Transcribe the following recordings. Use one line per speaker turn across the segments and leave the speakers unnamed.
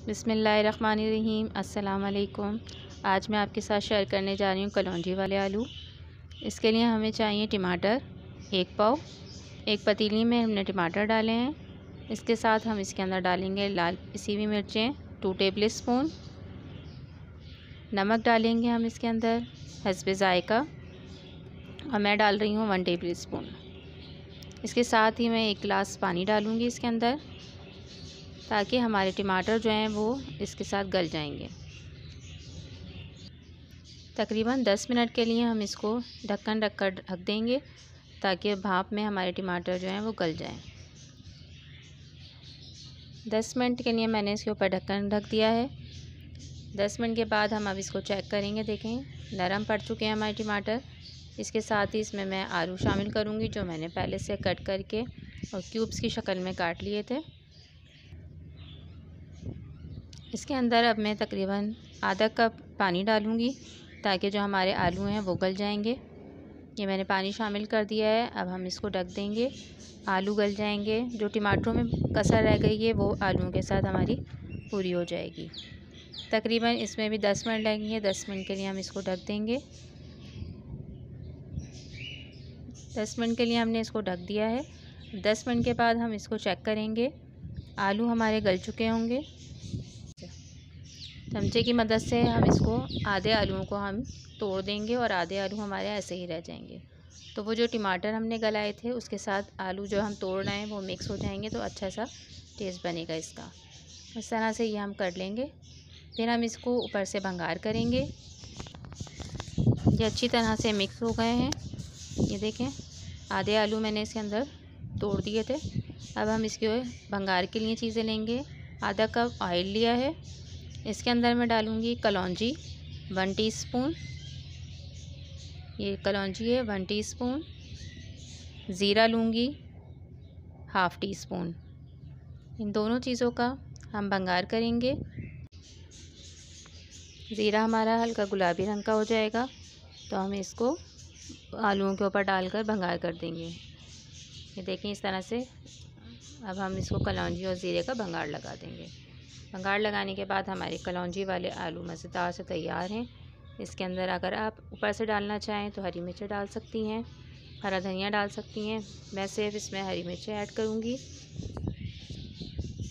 बिस्मिल्लाहिर्रहमानिर्रहीम। अस्सलाम वालेकुम। आज मैं आपके साथ शेयर करने जा रही हूँ कलौंजी वाले आलू। इसके लिए हमें चाहिए टमाटर 1 पाव। एक पतीली में हमने टमाटर डाले हैं। इसके साथ हम इसके अंदर डालेंगे लाल पिसी हुई मिर्चें 2 टेबल स्पून। नमक डालेंगे हम इसके अंदर हस्बे ज़ायका, और मैं डाल रही हूँ 1 टेबल स्पून। इसके साथ ही मैं 1 गिलास पानी डालूँगी इसके अंदर, ताकि हमारे टमाटर जो हैं वो इसके साथ गल जाएंगे। तकरीबन 10 मिनट के लिए हम इसको ढक्कन रखकर ढक देंगे, ताकि भाप में हमारे टमाटर जो हैं वो गल जाएं। 10 मिनट के लिए मैंने इसके ऊपर ढक्कन ढक दिया है। 10 मिनट के बाद हम अब इसको चेक करेंगे। देखें नरम पड़ चुके हैं हमारे टमाटर। इसके साथ ही इसमें मैं आलू शामिल करूँगी, जो मैंने पहले से कट करके और क्यूब्स की शक्ल में काट लिए थे। इसके अंदर अब मैं तकरीबन आधा कप पानी डालूँगी, ताकि जो हमारे आलू हैं वो गल जाएंगे। ये मैंने पानी शामिल कर दिया है। अब हम इसको ढक देंगे, आलू गल जाएंगे। जो टमाटरों में कसर रह गई है वो आलूओं के साथ हमारी पूरी हो जाएगी। तकरीबन इसमें भी 10 मिनट लगेंगे। 10 मिनट के लिए हम इसको ढक देंगे। 10 मिनट के लिए हमने इसको ढक दिया है। 10 मिनट के बाद हम इसको चेक करेंगे। आलू हमारे गल चुके होंगे। चमचे की मदद से हम इसको आधे आलूओं को हम तोड़ देंगे और आधे आलू हमारे ऐसे ही रह जाएंगे। तो वो जो टमाटर हमने गलाए थे उसके साथ आलू जो हम तोड़ रहे हैं वो मिक्स हो जाएंगे, तो अच्छा सा टेस्ट बनेगा इसका। इस तरह से ये हम कर लेंगे। फिर हम इसको ऊपर से भंगार करेंगे। ये अच्छी तरह से मिक्स हो गए हैं। ये देखें आधे आलू मैंने इसके अंदर तोड़ दिए थे। अब हम इसके भंगार के लिए चीज़ें लेंगे। आधा कप ऑयल लिया है। इसके अंदर मैं डालूँगी कलौंजी 1 टीस्पून। ये कलौंजी है 1 टीस्पून। ज़ीरा लूँगी 1/2 टीस्पून। इन दोनों चीज़ों का हम भंगार करेंगे। ज़ीरा हमारा हल्का गुलाबी रंग का हो जाएगा, तो हम इसको आलूओं के ऊपर डालकर भंगार कर देंगे। ये देखें इस तरह से। अब हम इसको कलौंजी और ज़ीरे का भंगार लगा देंगे। भंगार लगाने के बाद हमारे कलौंजी वाले आलू मज़ेदार से तैयार हैं। इसके अंदर अगर आप ऊपर से डालना चाहें तो हरी मिर्च डाल सकती हैं, हरा धनिया डाल सकती हैं। मैं सिर्फ इसमें हरी मिर्च ऐड करूँगी।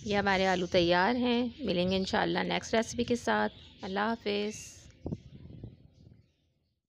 ये हमारे आलू तैयार हैं। मिलेंगे इंशाअल्लाह नेक्स्ट रेसिपी के साथ। अल्लाह हाफ़िज़।